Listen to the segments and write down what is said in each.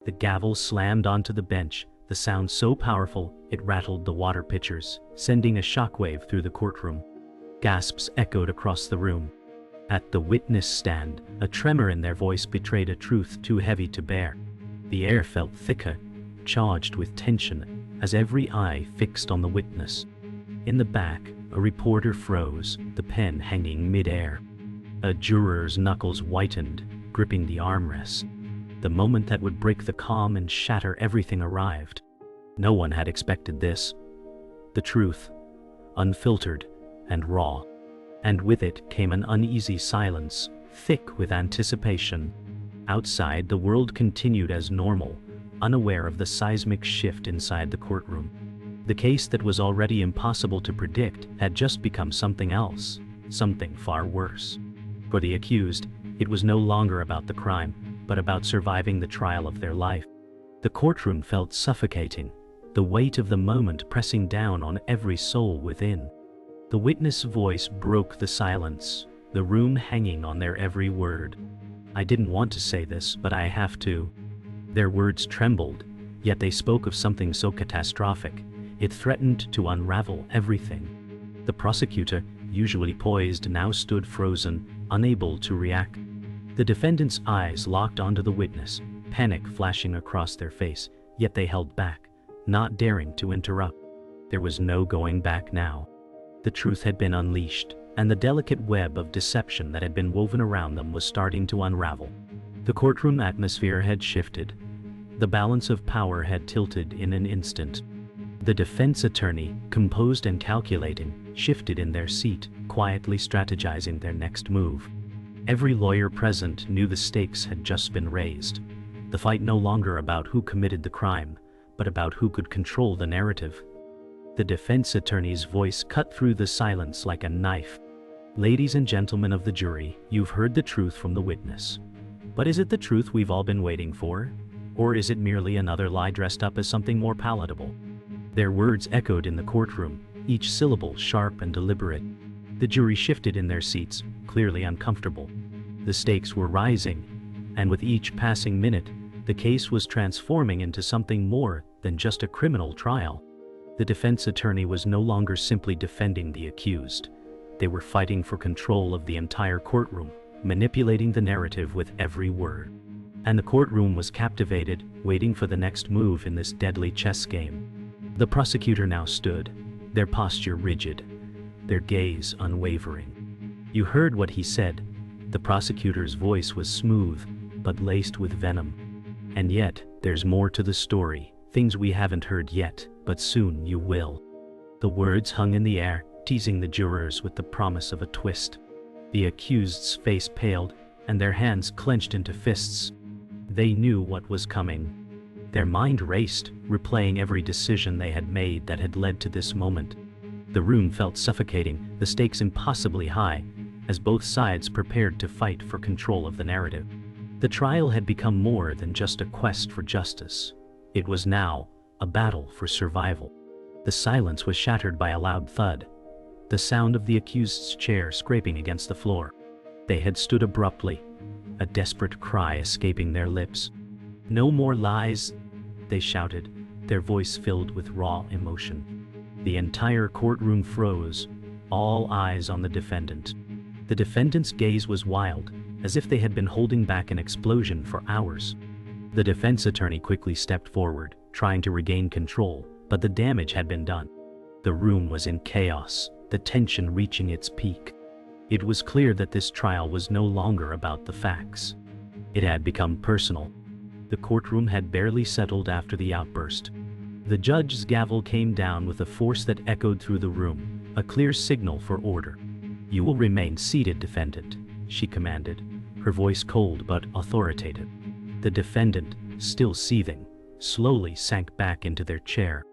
The gavel slammed onto the bench, the sound so powerful it rattled the water pitchers, sending a shockwave through the courtroom. Gasps echoed across the room. At the witness stand, a tremor in their voice betrayed a truth too heavy to bear. The air felt thicker, charged with tension, as every eye fixed on the witness. In the back, a reporter froze, the pen hanging mid-air. A juror's knuckles whitened, gripping the armrest. The moment that would break the calm and shatter everything arrived. No one had expected this. The truth, unfiltered and raw. And with it came an uneasy silence, thick with anticipation. Outside, the world continued as normal, unaware of the seismic shift inside the courtroom. The case that was already impossible to predict had just become something else, something far worse. For the accused, it was no longer about the crime, but about surviving the trial of their life. The courtroom felt suffocating, the weight of the moment pressing down on every soul within. The witness' voice broke the silence, the room hanging on their every word. "I didn't want to say this, but I have to." Their words trembled, yet they spoke of something so catastrophic, it threatened to unravel everything. The prosecutor, usually poised, now stood frozen, unable to react. The defendant's eyes locked onto the witness, panic flashing across their face, yet they held back, not daring to interrupt. There was no going back now. The truth had been unleashed, and the delicate web of deception that had been woven around them was starting to unravel. The courtroom atmosphere had shifted. The balance of power had tilted in an instant. The defense attorney, composed and calculating, shifted in their seat, quietly strategizing their next move. Every lawyer present knew the stakes had just been raised. The fight no longer about who committed the crime, but about who could control the narrative. The defense attorney's voice cut through the silence like a knife. "Ladies and gentlemen of the jury, you've heard the truth from the witness. But is it the truth we've all been waiting for? Or is it merely another lie dressed up as something more palatable?" Their words echoed in the courtroom, each syllable sharp and deliberate. The jury shifted in their seats, clearly uncomfortable. The stakes were rising, and with each passing minute, the case was transforming into something more than just a criminal trial. The defense attorney was no longer simply defending the accused. They were fighting for control of the entire courtroom, manipulating the narrative with every word. And the courtroom was captivated, waiting for the next move in this deadly chess game. The prosecutor now stood, their posture rigid, their gaze unwavering. You heard what he said. The prosecutor's voice was smooth, but laced with venom. And yet, there's more to the story, things we haven't heard yet, but soon you will. The words hung in the air, teasing the jurors with the promise of a twist. The accused's face paled, and their hands clenched into fists. They knew what was coming. Their mind raced, replaying every decision they had made that had led to this moment. The room felt suffocating, the stakes impossibly high, as both sides prepared to fight for control of the narrative. The trial had become more than just a quest for justice. It was now a battle for survival. The silence was shattered by a loud thud, the sound of the accused's chair scraping against the floor. They had stood abruptly, a desperate cry escaping their lips. "No more lies," they shouted, their voice filled with raw emotion. The entire courtroom froze, all eyes on the defendant. The defendant's gaze was wild, as if they had been holding back an explosion for hours. The defense attorney quickly stepped forward, trying to regain control, but the damage had been done. The room was in chaos, the tension reaching its peak. It was clear that this trial was no longer about the facts. It had become personal. The courtroom had barely settled after the outburst. The judge's gavel came down with a force that echoed through the room, a clear signal for order. "You will remain seated, defendant," she commanded, her voice cold but authoritative. The defendant, still seething, slowly sank back into their chair.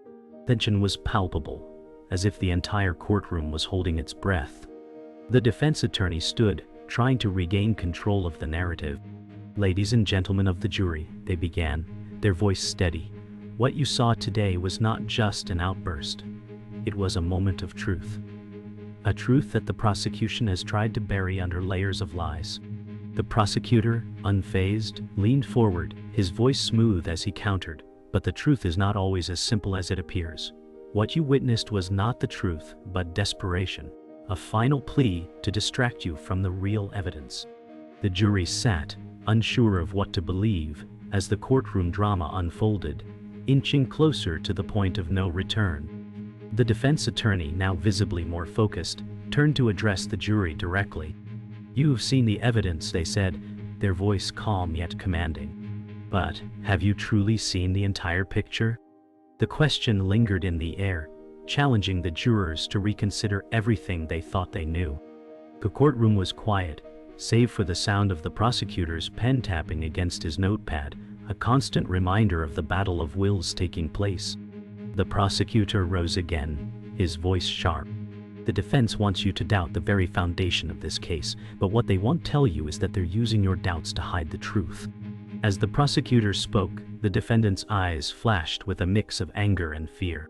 Tension was palpable, as if the entire courtroom was holding its breath. The defense attorney stood, trying to regain control of the narrative. "Ladies and gentlemen of the jury," they began, their voice steady. "What you saw today was not just an outburst. It was a moment of truth. A truth that the prosecution has tried to bury under layers of lies. The prosecutor, unfazed, leaned forward, his voice smooth as he countered, "But the truth is not always as simple as it appears. What you witnessed was not the truth, but desperation, a final plea to distract you from the real evidence." The jury sat, unsure of what to believe, as the courtroom drama unfolded, inching closer to the point of no return. The defense attorney, now visibly more focused, turned to address the jury directly. "You've seen the evidence," they said, their voice calm yet commanding. "But have you truly seen the entire picture?" The question lingered in the air, challenging the jurors to reconsider everything they thought they knew. The courtroom was quiet, save for the sound of the prosecutor's pen tapping against his notepad, a constant reminder of the battle of wills taking place. The prosecutor rose again, his voice sharp. "The defense wants you to doubt the very foundation of this case, but what they won't tell you is that they're using your doubts to hide the truth." As the prosecutor spoke, the defendant's eyes flashed with a mix of anger and fear.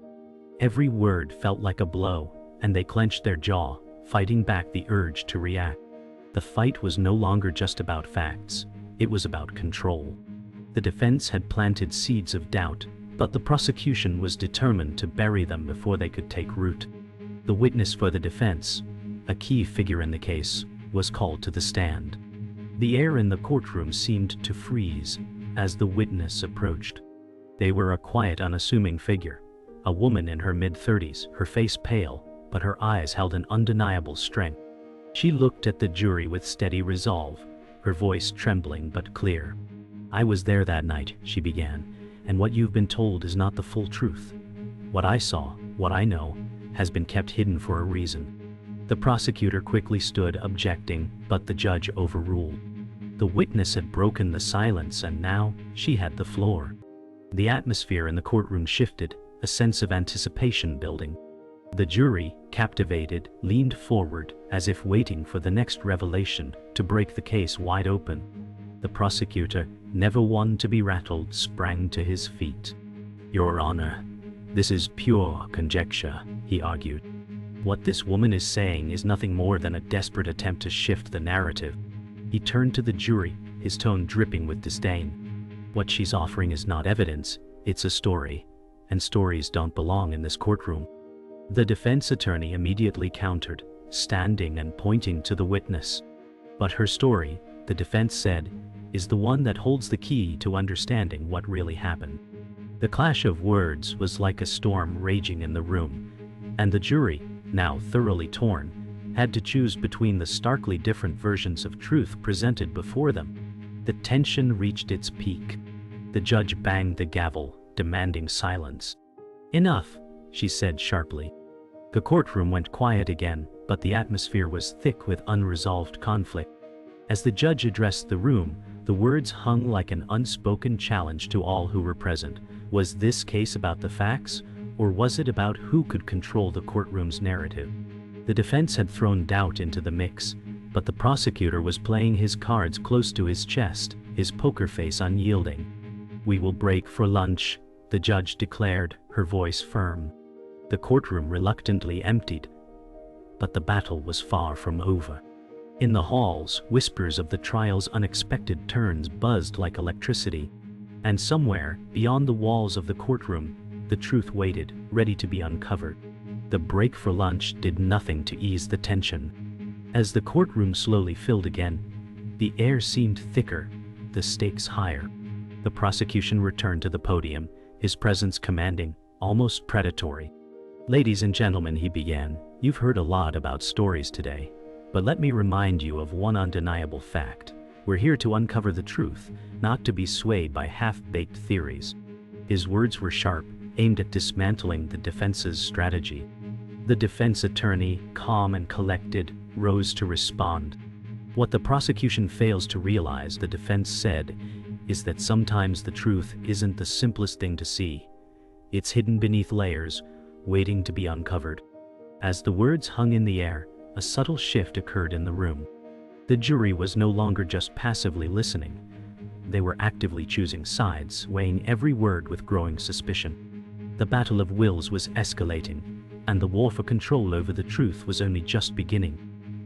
Every word felt like a blow, and they clenched their jaw, fighting back the urge to react. The fight was no longer just about facts, it was about control. The defense had planted seeds of doubt, but the prosecution was determined to bury them before they could take root. The witness for the defense, a key figure in the case, was called to the stand. The air in the courtroom seemed to freeze as the witness approached. They were a quiet, unassuming figure, a woman in her mid-30s, her face pale, but her eyes held an undeniable strength. She looked at the jury with steady resolve, her voice trembling but clear. "I was there that night," she began, "and what you've been told is not the full truth. What I saw, what I know, has been kept hidden for a reason." The prosecutor quickly stood, objecting, but the judge overruled. The witness had broken the silence, and now she had the floor. The atmosphere in the courtroom shifted, a sense of anticipation building. The jury, captivated, leaned forward, as if waiting for the next revelation to break the case wide open. The prosecutor, never one to be rattled, sprang to his feet. "Your Honor, this is pure conjecture," he argued. "What this woman is saying is nothing more than a desperate attempt to shift the narrative." He turned to the jury, his tone dripping with disdain. "What she's offering is not evidence, it's a story, and stories don't belong in this courtroom." The defense attorney immediately countered, standing and pointing to the witness. "But her story," the defense said, "is the one that holds the key to understanding what really happened." The clash of words was like a storm raging in the room, and the jury, now thoroughly torn, had to choose between the starkly different versions of truth presented before them. The tension reached its peak. The judge banged the gavel, demanding silence. "Enough," she said sharply. The courtroom went quiet again, but the atmosphere was thick with unresolved conflict. As the judge addressed the room, the words hung like an unspoken challenge to all who were present. Was this case about the facts, or was it about who could control the courtroom's narrative? The defense had thrown doubt into the mix, but the prosecutor was playing his cards close to his chest, his poker face unyielding. "We will break for lunch," the judge declared, her voice firm. The courtroom reluctantly emptied, but the battle was far from over. In the halls, whispers of the trial's unexpected turns buzzed like electricity, and somewhere, beyond the walls of the courtroom, the truth waited, ready to be uncovered. The break for lunch did nothing to ease the tension. As the courtroom slowly filled again, the air seemed thicker, the stakes higher. The prosecution returned to the podium, his presence commanding, almost predatory. "Ladies and gentlemen," he began, "you've heard a lot about stories today, but let me remind you of one undeniable fact. We're here to uncover the truth, not to be swayed by half-baked theories." His words were sharp, aimed at dismantling the defense's strategy. The defense attorney, calm and collected, rose to respond. "What the prosecution fails to realize," the defense said, "is that sometimes the truth isn't the simplest thing to see. It's hidden beneath layers, waiting to be uncovered." As the words hung in the air, a subtle shift occurred in the room. The jury was no longer just passively listening. They were actively choosing sides, weighing every word with growing suspicion. The battle of wills was escalating, and the war for control over the truth was only just beginning.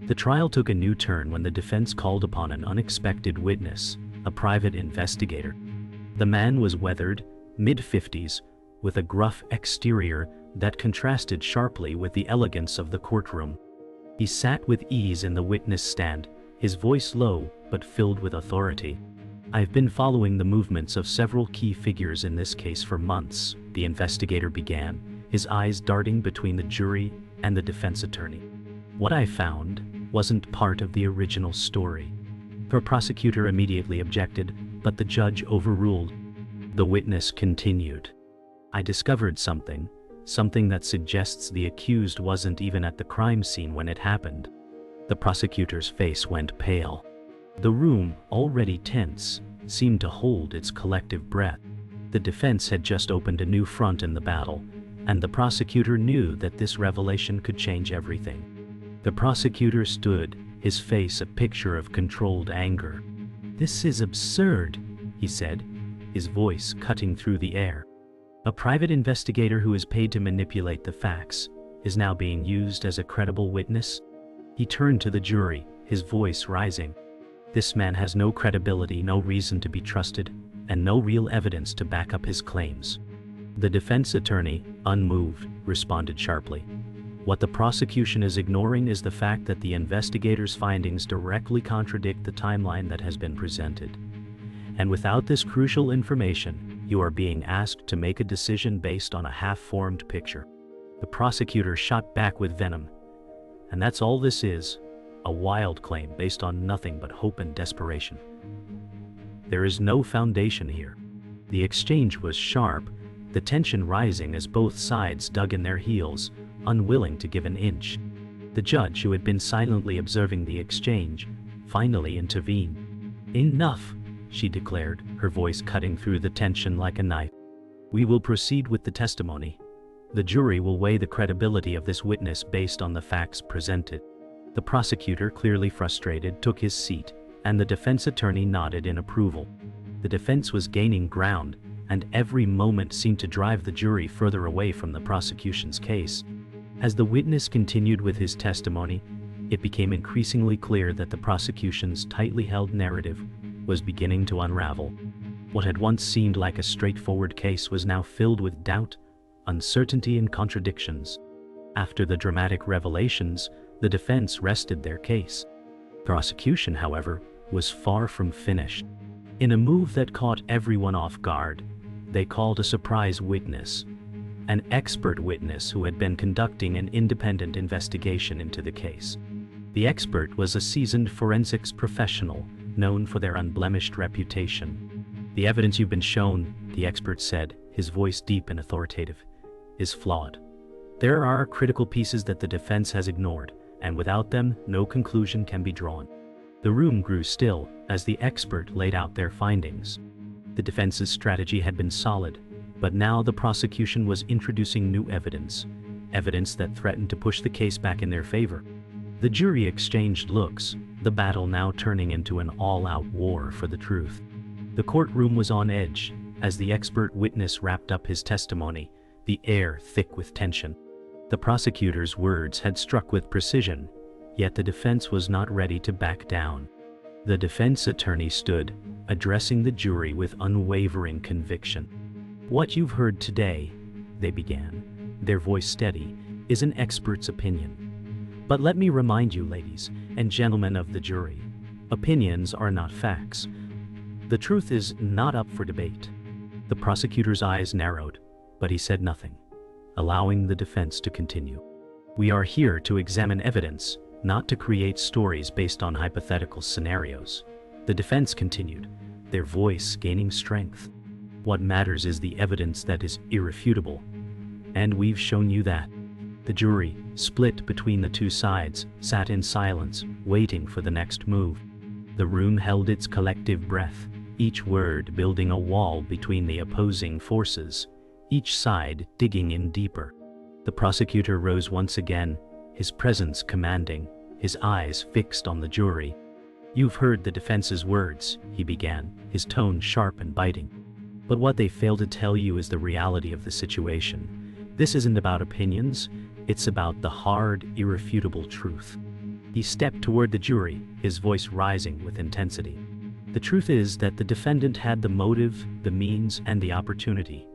The trial took a new turn when the defense called upon an unexpected witness, a private investigator. The man was weathered, mid-50s, with a gruff exterior that contrasted sharply with the elegance of the courtroom. He sat with ease in the witness stand, his voice low but filled with authority. "I've been following the movements of several key figures in this case for months," the investigator began, his eyes darting between the jury and the defense attorney. "What I found wasn't part of the original story." The prosecutor immediately objected, but the judge overruled. The witness continued. "I discovered something that suggests the accused wasn't even at the crime scene when it happened." The prosecutor's face went pale. The room, already tense, seemed to hold its collective breath. The defense had just opened a new front in the battle, and the prosecutor knew that this revelation could change everything. The prosecutor stood, his face a picture of controlled anger. "This is absurd," he said, his voice cutting through the air. "A private investigator who is paid to manipulate the facts is now being used as a credible witness?" He turned to the jury, his voice rising. "This man has no credibility, no reason to be trusted, and no real evidence to back up his claims." The defense attorney, unmoved, responded sharply. "What the prosecution is ignoring is the fact that the investigator's findings directly contradict the timeline that has been presented. And without this crucial information, you are being asked to make a decision based on a half-formed picture." The prosecutor shot back with venom. "And that's all this is, a wild claim based on nothing but hope and desperation. There is no foundation here." The exchange was sharp, the tension rising as both sides dug in their heels, unwilling to give an inch. The judge, who had been silently observing the exchange, finally intervened. "Enough," she declared, her voice cutting through the tension like a knife. "We will proceed with the testimony. The jury will weigh the credibility of this witness based on the facts presented." The prosecutor, clearly frustrated, took his seat, and the defense attorney nodded in approval. The defense was gaining ground, and every moment seemed to drive the jury further away from the prosecution's case. As the witness continued with his testimony, it became increasingly clear that the prosecution's tightly held narrative was beginning to unravel. What had once seemed like a straightforward case was now filled with doubt, uncertainty, and contradictions. After the dramatic revelations, the defense rested their case. The prosecution, however, was far from finished. In a move that caught everyone off guard, they called a surprise witness, an expert witness who had been conducting an independent investigation into the case. The expert was a seasoned forensics professional, known for their unblemished reputation. "The evidence you've been shown," the expert said, his voice deep and authoritative, "is flawed. There are critical pieces that the defense has ignored, and without them, no conclusion can be drawn." The room grew still as the expert laid out their findings. The defense's strategy had been solid, but now the prosecution was introducing new evidence that threatened to push the case back in their favor. The jury exchanged looks, the battle now turning into an all-out war for the truth. The courtroom was on edge as the expert witness wrapped up his testimony, the air thick with tension. The prosecutor's words had struck with precision, yet the defense was not ready to back down. The defense attorney stood, addressing the jury with unwavering conviction. "What you've heard today," they began, their voice steady, "is an expert's opinion. But let me remind you, ladies and gentlemen of the jury, opinions are not facts. The truth is not up for debate." The prosecutor's eyes narrowed, but he said nothing, allowing the defense to continue. "We are here to examine evidence, not to create stories based on hypothetical scenarios," the defense continued, their voice gaining strength. "What matters is the evidence that is irrefutable, and we've shown you that." The jury, split between the two sides, sat in silence, waiting for the next move. The room held its collective breath, each word building a wall between the opposing forces, each side digging in deeper. The prosecutor rose once again, his presence commanding, his eyes fixed on the jury. "You've heard the defense's words," he began, his tone sharp and biting. "But what they fail to tell you is the reality of the situation. This isn't about opinions, it's about the hard, irrefutable truth. He stepped toward the jury, his voice rising with intensity. The truth is that the defendant had the motive, the means, and the opportunity.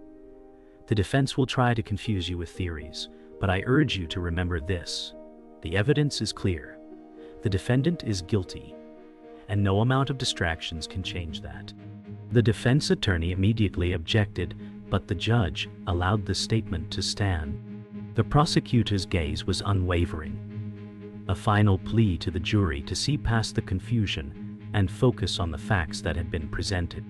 The defense will try to confuse you with theories, but I urge you to remember this. The evidence is clear. The defendant is guilty, and no amount of distractions can change that. The defense attorney immediately objected, but the judge allowed the statement to stand. The prosecutor's gaze was unwavering, a final plea to the jury to see past the confusion and focus on the facts that had been presented.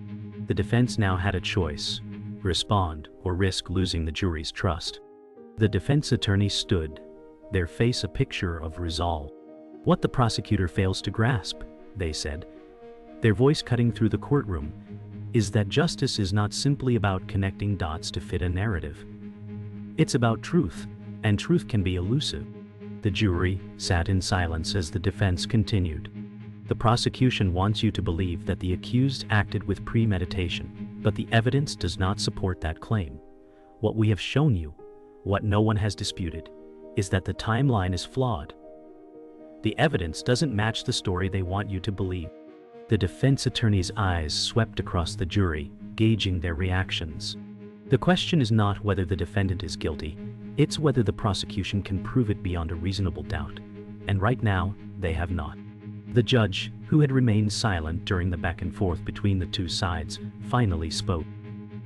The defense now had a choice: respond or risk losing the jury's trust. The defense attorney stood, their face a picture of resolve. What the prosecutor fails to grasp, they said, their voice cutting through the courtroom, is that justice is not simply about connecting dots to fit a narrative. It's about truth, and truth can be elusive. The jury sat in silence as the defense continued. The prosecution wants you to believe that the accused acted with premeditation, but the evidence does not support that claim. What we have shown you, what no one has disputed, is that the timeline is flawed. The evidence doesn't match the story they want you to believe. The defense attorney's eyes swept across the jury, gauging their reactions. The question is not whether the defendant is guilty, it's whether the prosecution can prove it beyond a reasonable doubt. And right now, they have not. The judge, who had remained silent during the back and forth between the two sides, finally spoke.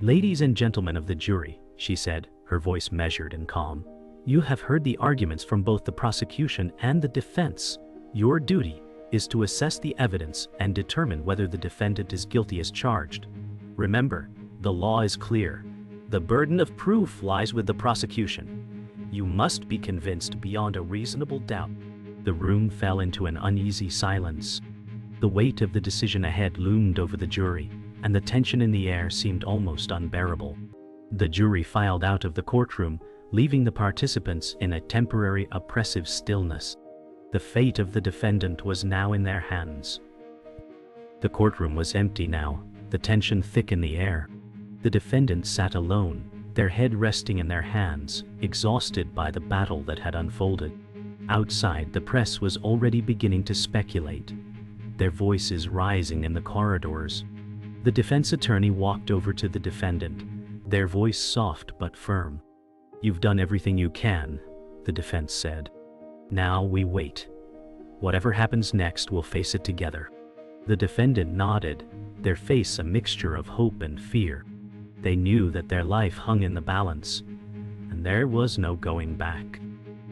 "Ladies and gentlemen of the jury," she said, her voice measured and calm, "you have heard the arguments from both the prosecution and the defense. Your duty is to assess the evidence and determine whether the defendant is guilty as charged. Remember, the law is clear. The burden of proof lies with the prosecution. You must be convinced beyond a reasonable doubt." The room fell into an uneasy silence. The weight of the decision ahead loomed over the jury, and the tension in the air seemed almost unbearable. The jury filed out of the courtroom, leaving the participants in a temporary oppressive stillness. The fate of the defendant was now in their hands. The courtroom was empty now, the tension thick in the air. The defendants sat alone, their head resting in their hands, exhausted by the battle that had unfolded. Outside, the press was already beginning to speculate, their voices rising in the corridors. The defense attorney walked over to the defendant, their voice soft but firm. "You've done everything you can," the defense said. "Now we wait. Whatever happens next, we'll face it together." The defendant nodded, their face a mixture of hope and fear. They knew that their life hung in the balance, and there was no going back.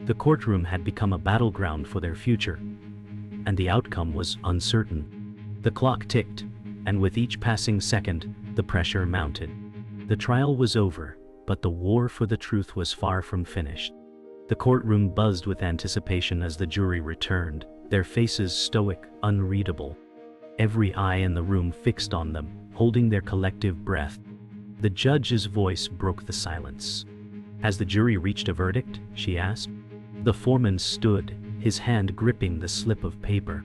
The courtroom had become a battleground for their future, and the outcome was uncertain. The clock ticked, and with each passing second, the pressure mounted. The trial was over, but the war for the truth was far from finished. The courtroom buzzed with anticipation as the jury returned, their faces stoic, unreadable. Every eye in the room fixed on them, holding their collective breath. The judge's voice broke the silence. "Has the jury reached a verdict?" she asked. The foreman stood, his hand gripping the slip of paper.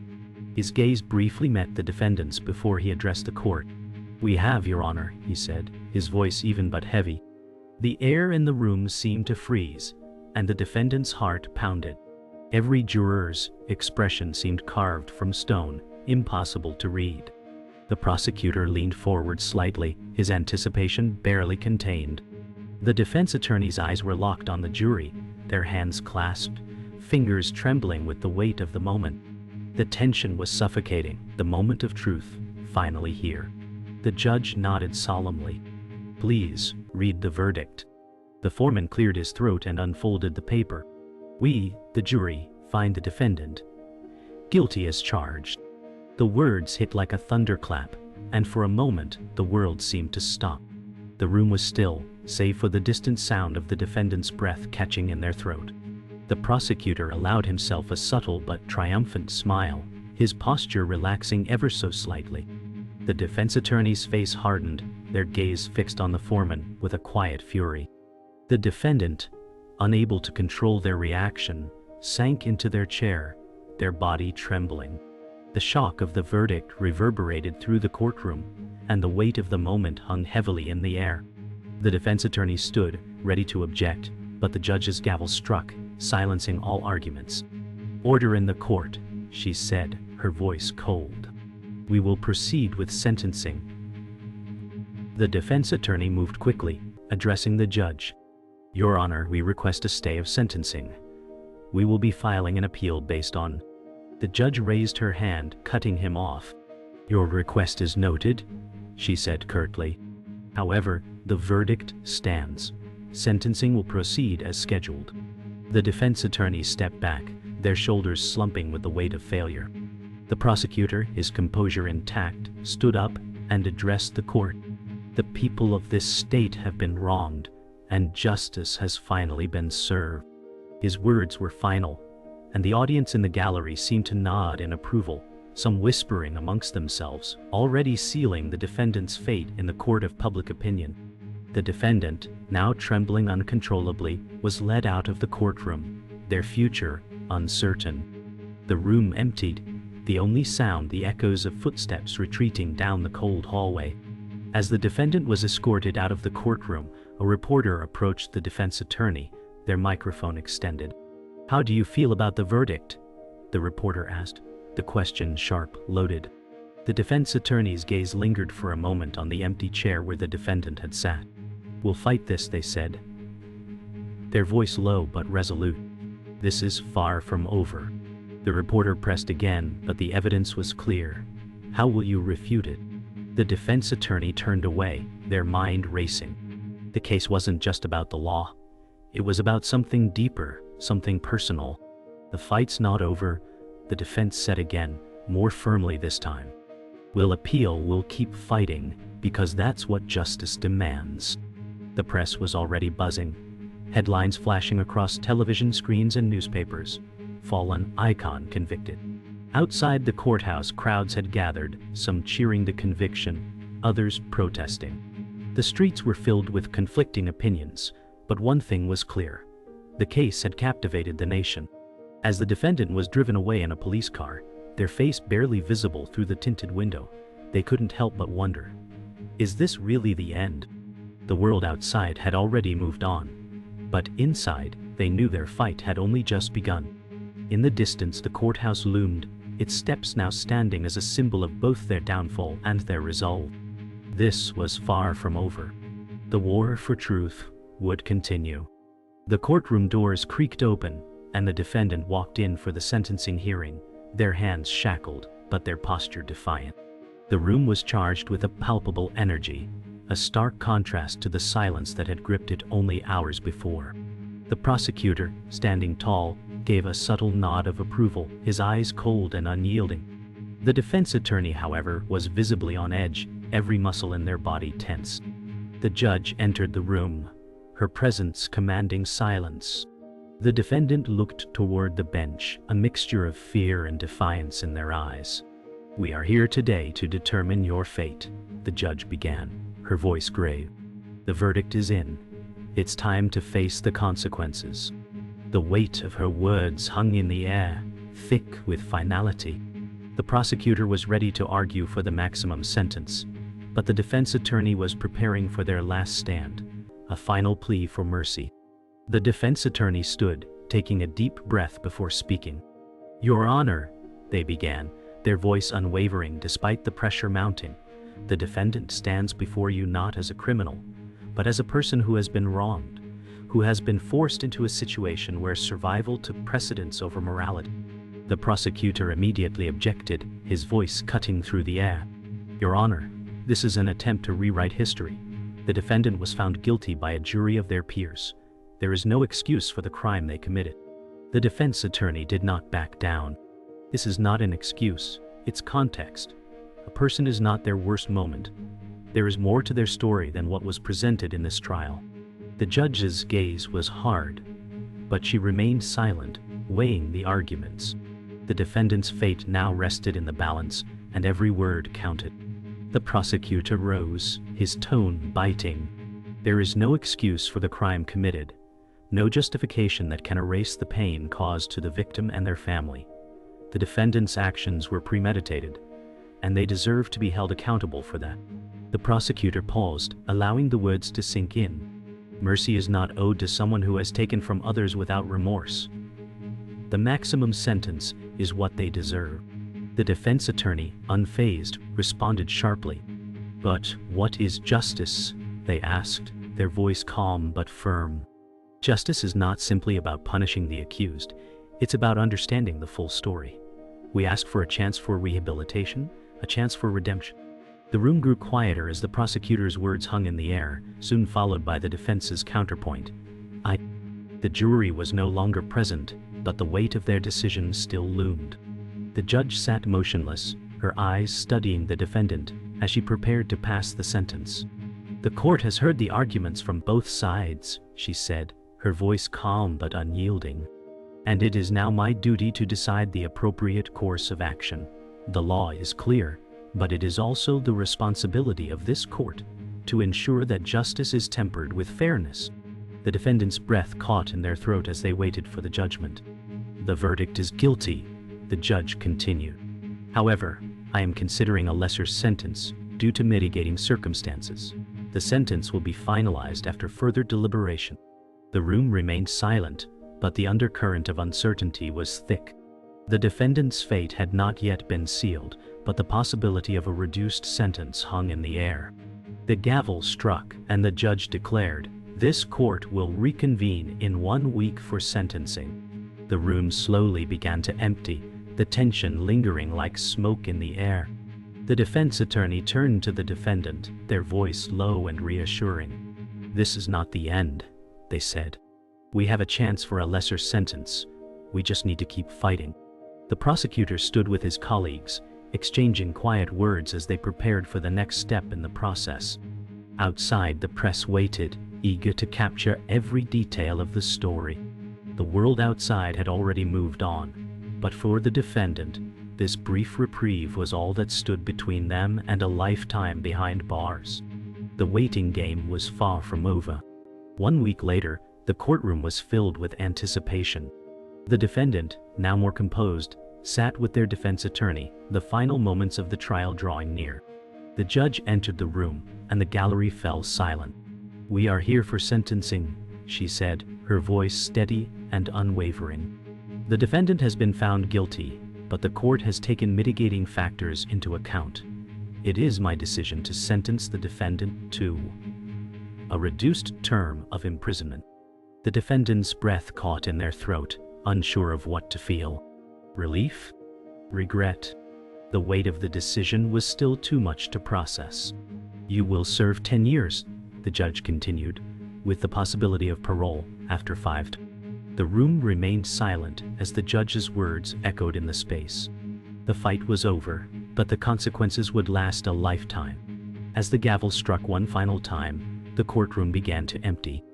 His gaze briefly met the defendant's before he addressed the court. "We have, Your Honor," he said, his voice even but heavy. The air in the room seemed to freeze, and the defendant's heart pounded. Every juror's expression seemed carved from stone, impossible to read. The prosecutor leaned forward slightly, his anticipation barely contained. The defense attorney's eyes were locked on the jury, their hands clasped, fingers trembling with the weight of the moment. The tension was suffocating, the moment of truth, finally here. The judge nodded solemnly. "Please, read the verdict." The foreman cleared his throat and unfolded the paper. "We, the jury, find the defendant guilty as charged." The words hit like a thunderclap, and for a moment, the world seemed to stop. The room was still, save for the distant sound of the defendant's breath catching in their throat. The prosecutor allowed himself a subtle but triumphant smile, his posture relaxing ever so slightly. The defense attorney's face hardened, their gaze fixed on the foreman with a quiet fury. The defendant, unable to control their reaction, sank into their chair, their body trembling. The shock of the verdict reverberated through the courtroom, and the weight of the moment hung heavily in the air. The defense attorney stood, ready to object, but the judge's gavel struck, silencing all arguments. "Order in the court," she said, her voice cold. "We will proceed with sentencing." The defense attorney moved quickly, addressing the judge. "Your Honor, we request a stay of sentencing. We will be filing an appeal based on..." The judge raised her hand, cutting him off. "Your request is noted," she said curtly. "However, the verdict stands. Sentencing will proceed as scheduled." The defense attorneys stepped back, their shoulders slumping with the weight of failure. The prosecutor, his composure intact, stood up and addressed the court. "The people of this state have been wronged, and justice has finally been served." His words were final, and the audience in the gallery seemed to nod in approval, some whispering amongst themselves, already sealing the defendant's fate in the court of public opinion. The defendant, now trembling uncontrollably, was led out of the courtroom, their future uncertain. The room emptied, the only sound the echoes of footsteps retreating down the cold hallway. As the defendant was escorted out of the courtroom, a reporter approached the defense attorney, their microphone extended. "How do you feel about the verdict?" the reporter asked, the question sharp, loaded. The defense attorney's gaze lingered for a moment on the empty chair where the defendant had sat. "We'll fight this," they said, their voice low but resolute. "This is far from over." The reporter pressed again, but the evidence was clear. "How will you refute it?" The defense attorney turned away, their mind racing. The case wasn't just about the law. It was about something deeper, something personal. "The fight's not over," the defense said again, more firmly this time. "We'll appeal, we'll keep fighting, because that's what justice demands." The press was already buzzing. Headlines flashing across television screens and newspapers. "Fallen icon convicted." Outside the courthouse, crowds had gathered, some cheering the conviction, others protesting. The streets were filled with conflicting opinions, but one thing was clear. The case had captivated the nation. As the defendant was driven away in a police car, their face barely visible through the tinted window, they couldn't help but wonder, is this really the end? The world outside had already moved on, but inside, they knew their fight had only just begun. In the distance, the courthouse loomed, its steps now standing as a symbol of both their downfall and their resolve. This was far from over. The war for truth would continue. The courtroom doors creaked open, and the defendant walked in for the sentencing hearing, their hands shackled, but their posture defiant. The room was charged with a palpable energy, a stark contrast to the silence that had gripped it only hours before. The prosecutor, standing tall, gave a subtle nod of approval, his eyes cold and unyielding. The defense attorney, however, was visibly on edge, every muscle in their body tense. The judge entered the room, her presence commanding silence. The defendant looked toward the bench, a mixture of fear and defiance in their eyes. "We are here today to determine your fate," the judge began, her voice grave. "The verdict is in. It's time to face the consequences." The weight of her words hung in the air, thick with finality. The prosecutor was ready to argue for the maximum sentence, but the defense attorney was preparing for their last stand, a final plea for mercy. The defense attorney stood, taking a deep breath before speaking. "Your Honor," they began, their voice unwavering despite the pressure mounting, "the defendant stands before you not as a criminal, but as a person who has been wronged, who has been forced into a situation where survival took precedence over morality." The prosecutor immediately objected, his voice cutting through the air. "Your Honor, this is an attempt to rewrite history. The defendant was found guilty by a jury of their peers. There is no excuse for the crime they committed." The defense attorney did not back down. "This is not an excuse, it's context. A person is not their worst moment. There is more to their story than what was presented in this trial." The judge's gaze was hard, but she remained silent, weighing the arguments. The defendant's fate now rested in the balance, and every word counted. The prosecutor rose, his tone biting. "There is no excuse for the crime committed, no justification that can erase the pain caused to the victim and their family. The defendant's actions were premeditated, and they deserve to be held accountable for that." The prosecutor paused, allowing the words to sink in. "Mercy is not owed to someone who has taken from others without remorse. The maximum sentence is what they deserve. The defense attorney, unfazed, responded sharply. But what is justice? They asked, their voice calm but firm. Justice is not simply about punishing the accused. It's about understanding the full story. We ask for a chance for rehabilitation, a chance for redemption. The room grew quieter as the prosecutor's words hung in the air, soon followed by the defense's counterpoint. The jury was no longer present, but the weight of their decision still loomed. The judge sat motionless, her eyes studying the defendant as she prepared to pass the sentence. "The court has heard the arguments from both sides," she said, her voice calm but unyielding. "And it is now my duty to decide the appropriate course of action. The law is clear, but it is also the responsibility of this court to ensure that justice is tempered with fairness." The defendant's breath caught in their throat as they waited for the judgment. "The verdict is guilty," the judge continued. "However, I am considering a lesser sentence due to mitigating circumstances. The sentence will be finalized after further deliberation." The room remained silent, but the undercurrent of uncertainty was thick. The defendant's fate had not yet been sealed, but the possibility of a reduced sentence hung in the air. The gavel struck, and the judge declared, "This court will reconvene in 1 week for sentencing." The room slowly began to empty, the tension lingering like smoke in the air. The defense attorney turned to the defendant, their voice low and reassuring. "This is not the end," they said. "We have a chance for a lesser sentence. We just need to keep fighting." The prosecutor stood with his colleagues, exchanging quiet words as they prepared for the next step in the process. Outside, the press waited, eager to capture every detail of the story. The world outside had already moved on, but for the defendant, this brief reprieve was all that stood between them and a lifetime behind bars. The waiting game was far from over. 1 week later, the courtroom was filled with anticipation. The defendant, now more composed, sat with their defense attorney, the final moments of the trial drawing near. The judge entered the room, and the gallery fell silent. "We are here for sentencing," she said, her voice steady and unwavering. "The defendant has been found guilty, but the court has taken mitigating factors into account. It is my decision to sentence the defendant to a reduced term of imprisonment." The defendant's breath caught in their throat, unsure of what to feel. Relief? Regret? The weight of the decision was still too much to process. "You will serve 10 years, the judge continued, with the possibility of parole after 5. The room remained silent as the judge's words echoed in the space. The fight was over, but the consequences would last a lifetime. As the gavel struck one final time, the courtroom began to empty.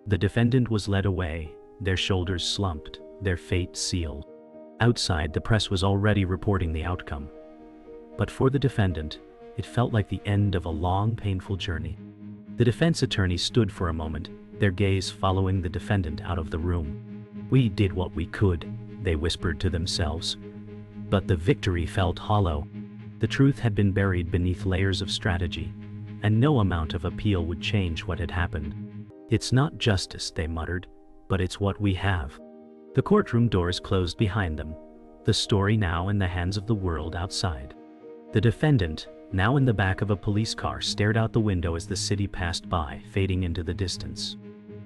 The defendant was led away, their shoulders slumped, their fate sealed. Outside, the press was already reporting the outcome. But for the defendant, it felt like the end of a long, painful journey. The defense attorney stood for a moment, their gaze following the defendant out of the room. "We did what we could," they whispered to themselves. But the victory felt hollow. The truth had been buried beneath layers of strategy, and no amount of appeal would change what had happened. "It's not justice," they muttered, "but it's what we have." The courtroom doors closed behind them, the story now in the hands of the world outside. The defendant, now in the back of a police car, stared out the window as the city passed by, fading into the distance.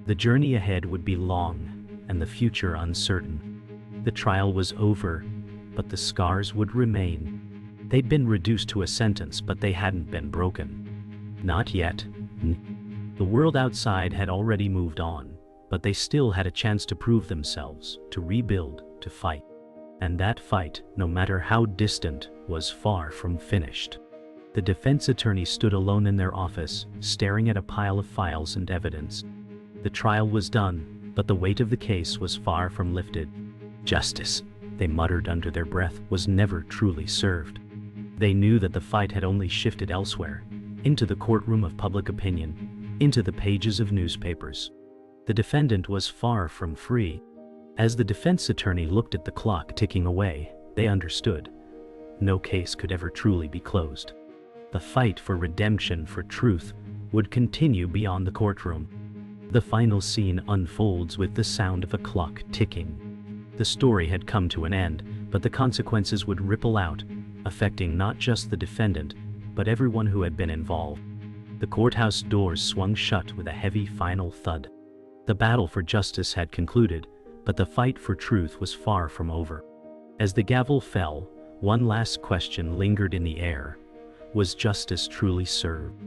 The journey ahead would be long, and the future uncertain. The trial was over, but the scars would remain. They'd been reduced to a sentence, but they hadn't been broken. Not yet. The world outside had already moved on, but they still had a chance to prove themselves, to rebuild, to fight. And that fight, no matter how distant, was far from finished. The defense attorney stood alone in their office, staring at a pile of files and evidence. The trial was done, but the weight of the case was far from lifted. Justice, they muttered under their breath, was never truly served. They knew that the fight had only shifted elsewhere, into the courtroom of public opinion, into the pages of newspapers. The defendant was far from free. As the defense attorney looked at the clock ticking away, they understood. No case could ever truly be closed. The fight for redemption, for truth, would continue beyond the courtroom. The final scene unfolds with the sound of a clock ticking. The story had come to an end, but the consequences would ripple out, affecting not just the defendant, but everyone who had been involved. The courthouse doors swung shut with a heavy final thud. The battle for justice had concluded, but the fight for truth was far from over. As the gavel fell, one last question lingered in the air. Was justice truly served?